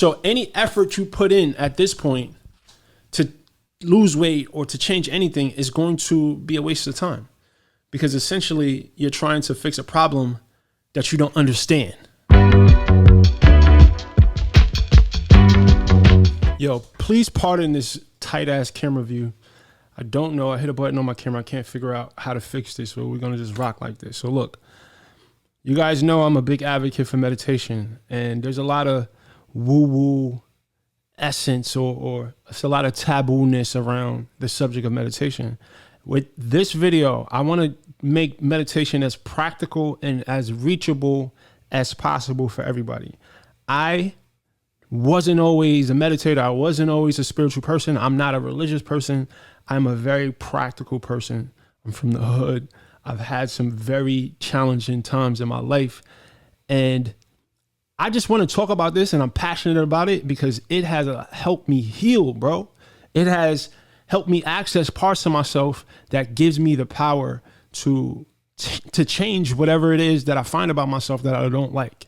So any effort you put in at this point to lose weight or to change anything is going to be a waste of time, because essentially you're trying to fix a problem that you don't understand. Yo, please pardon this tight ass camera view. I don't know. I hit a button on my camera. I can't figure out how to fix this, so we're going to just rock like this. So look, you guys know I'm a big advocate for meditation, and there's a lot of woo-woo essence or it's a lot of taboo-ness around the subject of meditation. With this video, I want to make meditation as practical and as reachable as possible for everybody. I wasn't always a meditator. I wasn't always a spiritual person. I'm not a religious person. I'm a very practical person. I'm from the hood. I've had some very challenging times in my life, and I just want to talk about this, and I'm passionate about it because it has helped me heal, bro. It has helped me access parts of myself that gives me the power to change whatever it is that I find about myself that I don't like.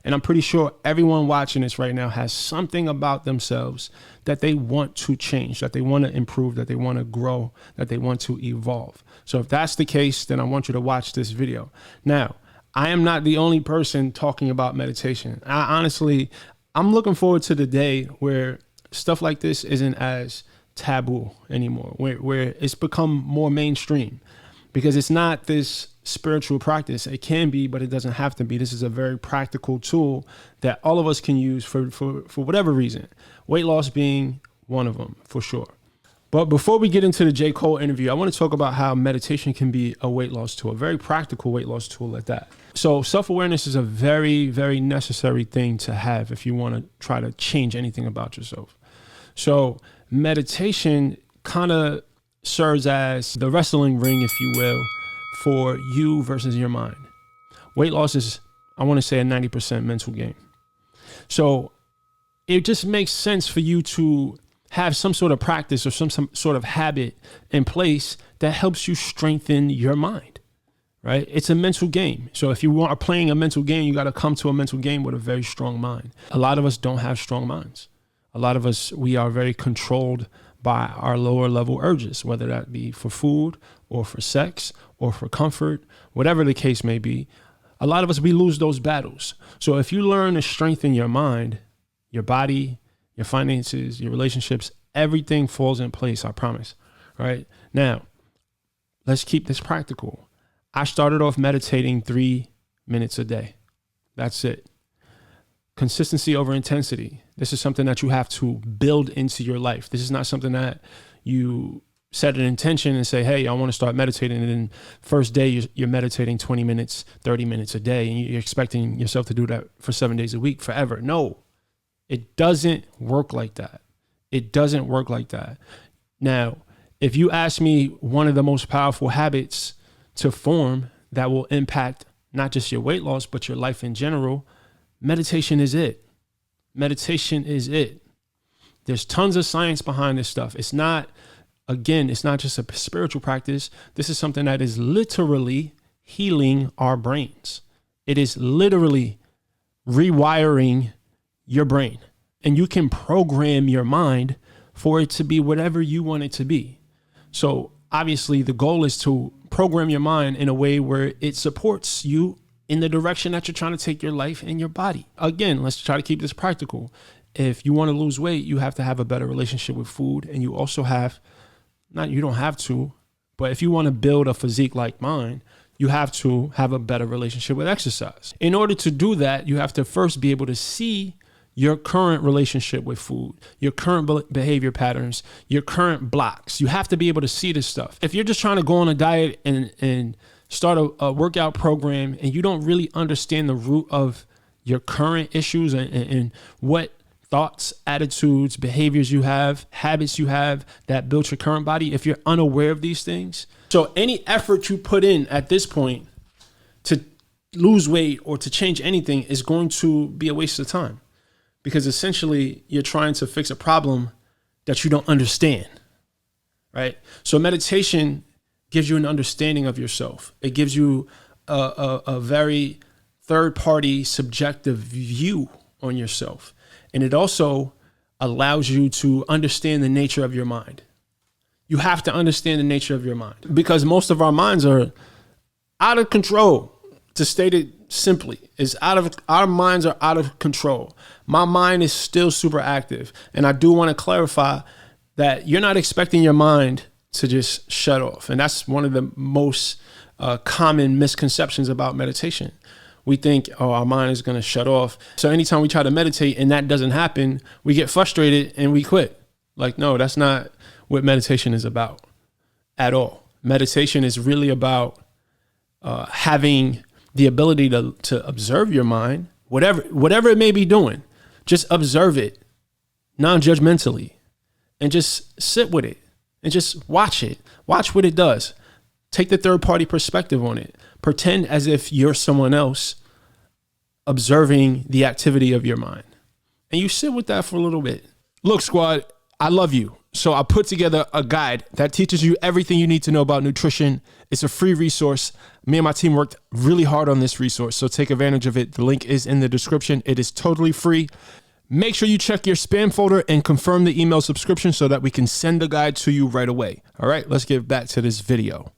And I'm pretty sure everyone watching this right now has something about themselves that they want to change, that they want to improve, that they want to grow, that they want to evolve. So if that's the case, then I want you to watch this video. Now, I am not the only person talking about meditation. I'm looking forward to the day where stuff like this isn't as taboo anymore, where it's become more mainstream, because it's not this spiritual practice. It can be, but it doesn't have to be. This is a very practical tool that all of us can use for whatever reason. Weight loss being one of them, for sure. But before we get into the J.Cole interview, I want to talk about how meditation can be a weight loss tool, a very practical weight loss tool at that. So self-awareness is a very, very necessary thing to have if you want to try to change anything about yourself. So meditation kind of serves as the wrestling ring, if you will, for you versus your mind. Weight loss is, I want to say, a 90% mental game. So it just makes sense for you to have some sort of practice or some sort of habit in place that helps you strengthen your mind, right? It's a mental game. So if you are playing a mental game, you got to come to a mental game with a very strong mind. A lot of us don't have strong minds. A lot of us, we are very controlled by our lower level urges, whether that be for food or for sex or for comfort, whatever the case may be. A lot of us, we lose those battles. So if you learn to strengthen your mind, your body, your finances, your relationships, everything falls in place, I promise. All right. Now, let's keep this practical. I started off meditating 3 minutes a day. That's it. Consistency over intensity. This is something that you have to build into your life. This is not something that you set an intention and say, hey, I want to start meditating. And then first day you're meditating 20 minutes, 30 minutes a day. And you're expecting yourself to do that for 7 days a week forever. No, it doesn't work like that. It doesn't work like that. Now, if you ask me one of the most powerful habits to form that will impact not just your weight loss, but your life in general, meditation is it. Meditation is it. There's tons of science behind this stuff. It's not just a spiritual practice. This is something that is literally healing our brains. It is literally rewiring your brain. And you can program your mind for it to be whatever you want it to be. So obviously the goal is to program your mind in a way where it supports you in the direction that you're trying to take your life and your body. Again, let's try to keep this practical. If you want to lose weight, you have to have a better relationship with food. And you also you don't have to, but if you want to build a physique like mine, you have to have a better relationship with exercise. In order to do that, you have to first be able to see your current relationship with food, your current behavior patterns, your current blocks. You have to be able to see this stuff. If you're just trying to go on a diet and start a workout program and you don't really understand the root of your current issues and what thoughts, attitudes, behaviors you have, habits you have that build your current body, if you're unaware of these things. So any effort you put in at this point to lose weight or to change anything is going to be a waste of time, because essentially you're trying to fix a problem that you don't understand, right? So meditation gives you an understanding of yourself. It gives you a very third-party subjective view on yourself. And it also allows you to understand the nature of your mind. You have to understand the nature of your mind because most of our minds are out of control. To state it simply, our minds are out of control. My mind is still super active. And I do want to clarify that you're not expecting your mind to just shut off. And that's one of the most common misconceptions about meditation. We think, oh, our mind is going to shut off. So anytime we try to meditate and that doesn't happen, we get frustrated and we quit. Like, no, that's not what meditation is about at all. Meditation is really about having the ability to observe your mind, whatever it may be doing, just observe it non-judgmentally and just sit with it and just watch it. Watch what it does. Take the third party perspective on it. Pretend as if you're someone else observing the activity of your mind. And you sit with that for a little bit. Look, squad, I love you. So I put together a guide that teaches you everything you need to know about nutrition. It's a free resource. Me and my team worked really hard on this resource, so take advantage of it. The link is in the description. It is totally free. Make sure you check your spam folder and confirm the email subscription so that we can send the guide to you right away. All right, let's get back to this video.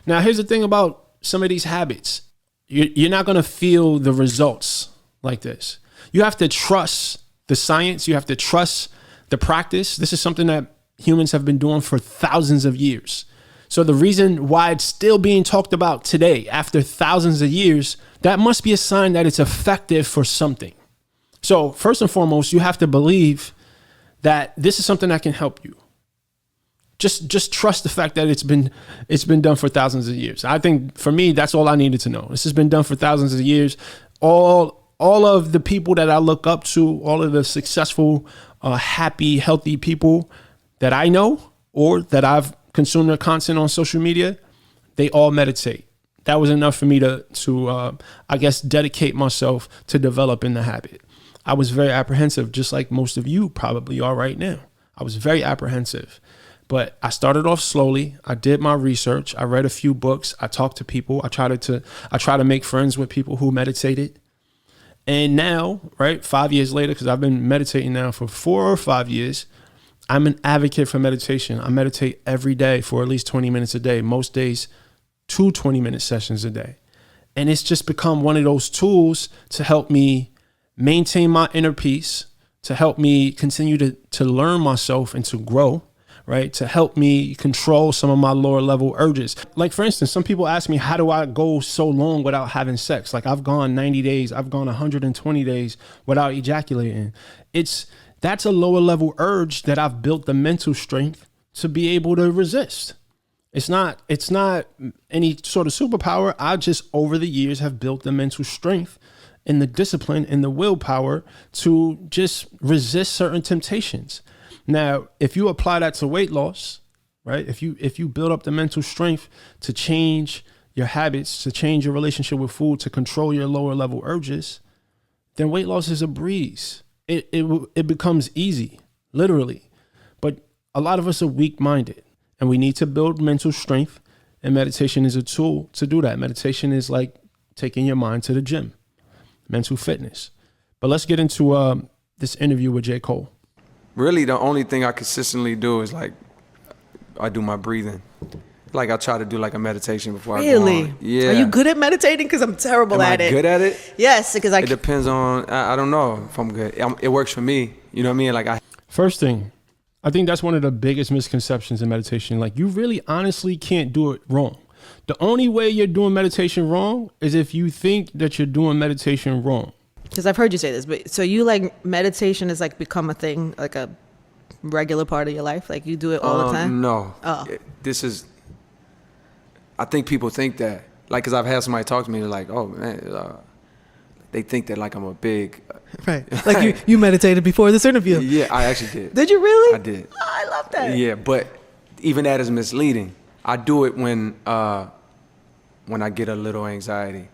Now, here's the thing about some of these habits. You're not going to feel the results like this. You have to trust the science. You have to trust the practice. This is something that humans have been doing for thousands of years. So the reason why it's still being talked about today, after thousands of years, that must be a sign that it's effective for something. So first and foremost, you have to believe that this is something that can help you. Just trust the fact that it's been done for thousands of years. I think for me, that's all I needed to know. This has been done for thousands of years. All of the people that I look up to, all of the successful, happy, healthy people that I know or that I've consumed their content on social media, they all meditate. That was enough for me to I guess, dedicate myself to developing the habit. I was very apprehensive, just like most of you probably are right now. I was very apprehensive, but I started off slowly. I did my research. I read a few books. I talked to people. I try to make friends with people who meditated. And now, right, 5 years later, because I've been meditating now for 4 or 5 years, I'm an advocate for meditation. I meditate every day for at least 20 minutes a day. Most days, 2 20-minute sessions a day. And it's just become one of those tools to help me maintain my inner peace, to help me continue to learn myself and to grow, right? To help me control some of my lower level urges. Like, for instance, some people ask me, how do I go so long without having sex? Like, I've gone 90 days, I've gone 120 days without ejaculating. That's a lower level urge that I've built the mental strength to be able to resist. It's not any sort of superpower. I just, over the years, have built the mental strength and the discipline and the willpower to just resist certain temptations. Now, if you apply that to weight loss, right? If you build up the mental strength to change your habits, to change your relationship with food, to control your lower level urges, then weight loss is a breeze. It becomes easy, literally. But a lot of us are weak-minded, and we need to build mental strength, and meditation is a tool to do that. Meditation is like taking your mind to the gym, mental fitness. But let's get into this interview with J.Cole. Really, the only thing I consistently do is like I do my breathing. Like I try to do like a meditation before I go on. Yeah. Are you good at meditating? Because I'm terrible at it. Am I good at it? Yes, because it depends on. I don't know if I'm good. It works for me. You know what I mean? First thing, I think that's one of the biggest misconceptions in meditation. Like, you really honestly can't do it wrong. The only way you're doing meditation wrong is if you think that you're doing meditation wrong. Because I've heard you say this, but so you like meditation has like become a thing, like a regular part of your life? Like you do it all the time? No. Oh. I think people think that, like, because I've had somebody talk to me, they're like, oh man, they think that like I'm a big... Right. Like you meditated before this interview. Yeah, I actually did. Did you really? I did. Oh, I love that. Yeah, but even that is misleading. I do it when I get a little anxiety.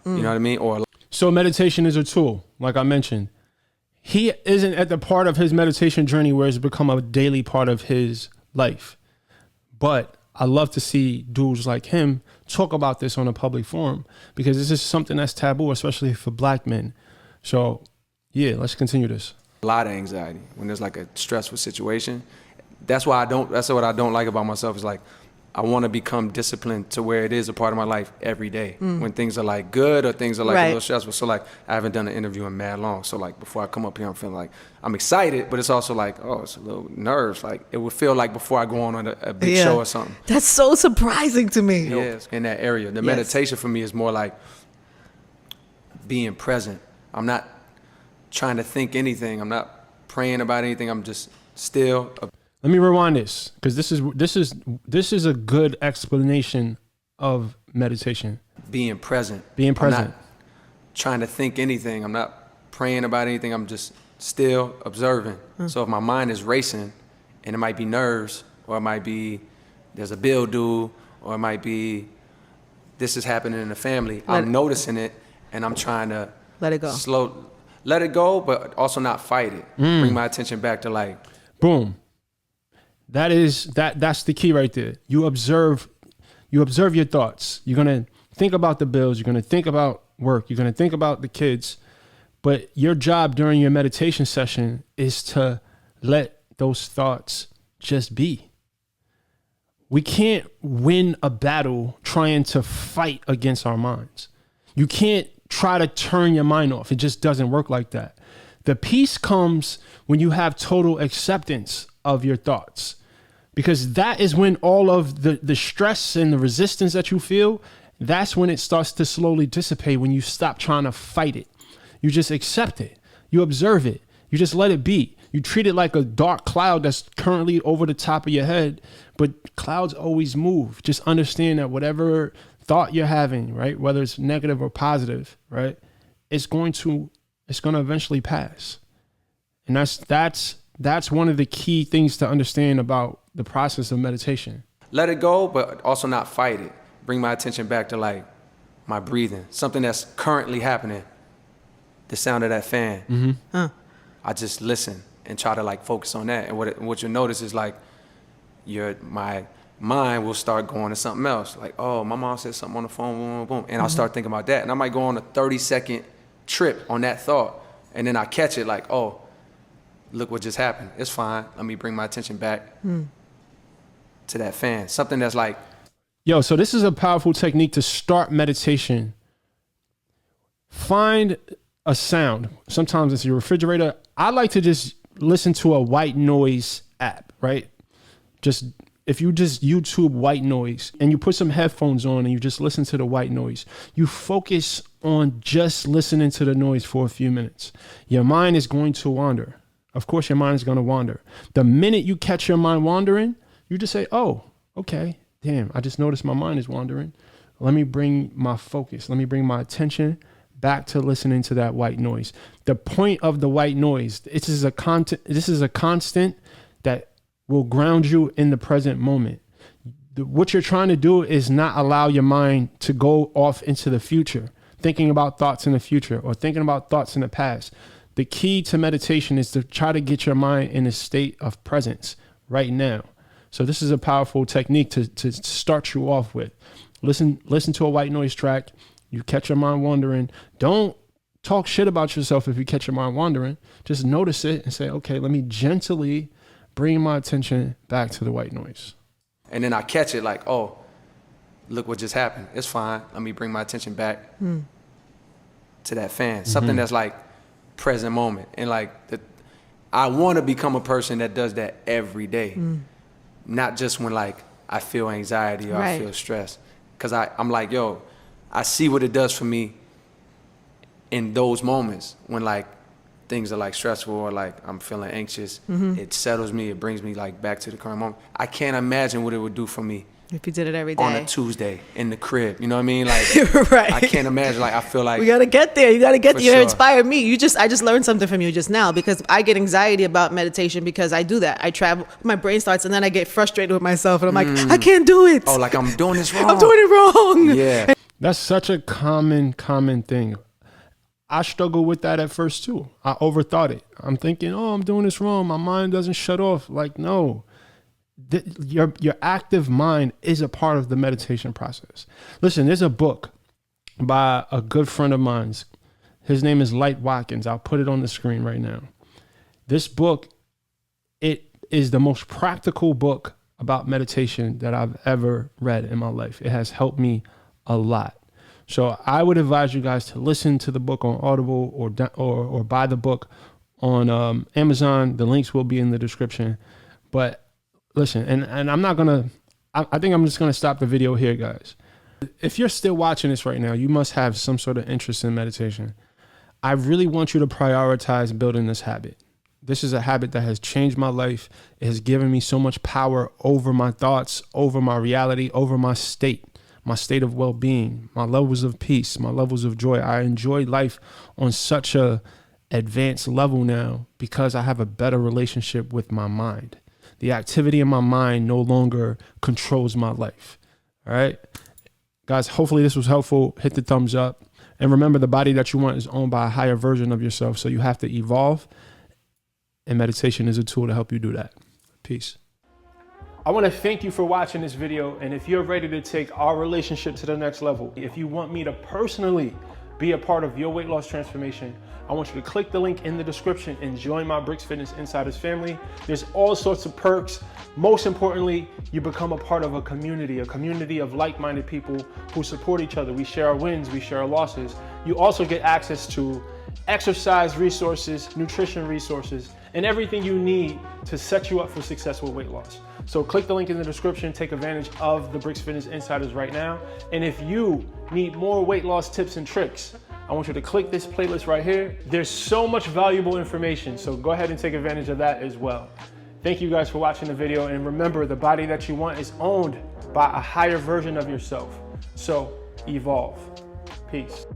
You know what I mean? So meditation is a tool, like I mentioned. He isn't at the part of his meditation journey where it's become a daily part of his life. But I love to see dudes like him talk about this on a public forum, because this is something that's taboo, especially for black men. So yeah, let's continue this. A lot of anxiety when there's like a stressful situation. That's what I don't like about myself is like, I want to become disciplined to where it is a part of my life every day. When things are like good or things are like a little stressful. So like, I haven't done an interview in mad long. So like, before I come up here, I'm feeling like, I'm excited, but it's also like, oh, it's a little nerves. Like, it would feel like before I go on a big show or something. That's so surprising to me. Yes, in that area. The meditation for me is more like being present. I'm not trying to think anything. I'm not praying about anything. I'm just still. Let me rewind this, because this is a good explanation of meditation. Being present. Being present. I'm not trying to think anything. I'm not praying about anything. I'm just still observing. So if my mind is racing, and it might be nerves, or it might be there's a bill due, or it might be this is happening in the family, I'm noticing it, and I'm trying to let it go. Let it go, but also not fight it. Bring my attention back to like. Boom. That's the key right there. You observe your thoughts. You're going to think about the bills. You're going to think about work. You're going to think about the kids. But your job during your meditation session is to let those thoughts just be. We can't win a battle trying to fight against our minds. You can't try to turn your mind off. It just doesn't work like that. The peace comes when you have total acceptance of your thoughts, because that is when all of the stress and the resistance that you feel, that's when it starts to slowly dissipate, when you stop trying to fight it. You just accept it. You observe it. You just let it be. You treat it like a dark cloud that's currently over the top of your head, but clouds always move. Just understand that whatever thought you're having, right, whether it's negative or positive, right, it's going to eventually pass. And that's one of the key things to understand about the process of meditation. Let it go, but also not fight it. Bring my attention back to like my breathing, something that's currently happening. The sound of that fan. I just listen and try to like focus on that. And what you'll notice is like my mind will start going to something else. Like, oh, my mom said something on the phone, boom, boom, boom. And I'll start thinking about that. And I might go on a 30-second trip on that thought. And then I catch it like, oh, look what just happened. It's fine. Let me bring my attention back to that fan. Something that's like. Yo, so this is a powerful technique to start meditation. Find a sound. Sometimes it's your refrigerator. I like to just listen to a white noise app, right? If you just YouTube white noise and you put some headphones on and you just listen to the white noise, you focus on just listening to the noise for a few minutes. Your mind is going to wander. Of course, your mind is going to wander. The minute you catch your mind wandering, you just say, oh, okay, damn, I just noticed my mind is wandering. Let me bring my focus. Let me bring my attention back to listening to that white noise. The point of the white noise, this is a constant that will ground you in the present moment. What you're trying to do is not allow your mind to go off into the future, thinking about thoughts in the future or thinking about thoughts in the past. The key to meditation is to try to get your mind in a state of presence right now. So this is a powerful technique to start you off with. Listen to a white noise track. You catch your mind wandering. Don't talk shit about yourself if you catch your mind wandering. Just notice it and say, okay, let me gently bring my attention back to the white noise. And then I catch it like, oh, look what just happened. It's fine. Let me bring my attention back to that fan. Something that's like present moment. And like, I want to become a person that does that every day. Not just when like I feel anxiety or I feel stress. Because I'm like, yo, I see what it does for me in those moments when like things are like stressful or like I'm feeling anxious. It settles me. It brings me like back to the current moment. I can't imagine what it would do for me if you did it every day on a Tuesday in the crib. You know what I mean? Like, right. I can't imagine. Like, I feel like we gotta get there. You gotta get there. You sure. inspired me. I just learned something from you just now, because I get anxiety about meditation because I do that. I travel, my brain starts, and then I get frustrated with myself, and I'm like, I can't do it. Oh, like I'm doing this wrong. I'm doing it wrong. Yeah. That's such a common thing. I struggled with that at first too. I overthought it. I'm thinking, oh, I'm doing this wrong. My mind doesn't shut off. Like, no. Your active mind is a part of the meditation process. Listen, there's a book by a good friend of mine's. His name is Light Watkins. I'll put it on the screen right now. This book, it is the most practical book about meditation that I've ever read in my life. It has helped me a lot. So I would advise you guys to listen to the book on Audible or buy the book on Amazon. The links will be in the description. But listen, and I'm not gonna, I think I'm just gonna stop the video here, guys. If you're still watching this right now, you must have some sort of interest in meditation. I really want you to prioritize building this habit. This is a habit that has changed my life. It has given me so much power over my thoughts, over my reality, over my state of well-being, my levels of peace, my levels of joy. I enjoy life on such a advanced level now because I have a better relationship with my mind. The activity in my mind no longer controls my life. All right, guys, hopefully this was helpful. Hit the thumbs up. And remember, the body that you want is owned by a higher version of yourself. So you have to evolve. And meditation is a tool to help you do that. Peace. I want to thank you for watching this video. And if you're ready to take our relationship to the next level, if you want me to personally be a part of your weight loss transformation, I want you to click the link in the description and join my Brix Fitness Insiders family. There's all sorts of perks. Most importantly, you become a part of a community of like-minded people who support each other. We share our wins, we share our losses. You also get access to exercise resources, nutrition resources, and everything you need to set you up for success with weight loss. So click the link in the description, take advantage of the Brix Fitness Insiders right now. And if you need more weight loss tips and tricks, I want you to click this playlist right here. There's so much valuable information, so go ahead and take advantage of that as well. Thank you guys for watching the video, and remember, the body that you want is owned by a higher version of yourself. So evolve. Peace.